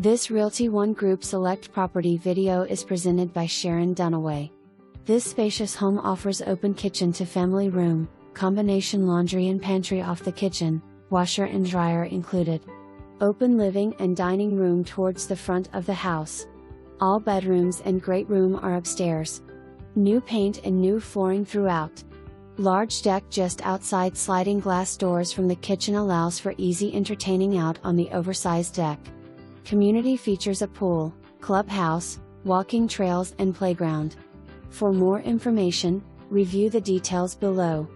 This Realty ONE Group Select property video is presented by Sharon Dunaway. This spacious home offers open kitchen to family room, combination laundry and pantry off the kitchen, washer and dryer included. Open living and dining room towards the front of the house. All bedrooms and great room are upstairs. New paint and new flooring throughout. Large deck just outside. Sliding glass doors from the kitchen allows for easy entertaining out on the oversized deck. Community features a pool, clubhouse, walking trails and playground. For more information, review the details below.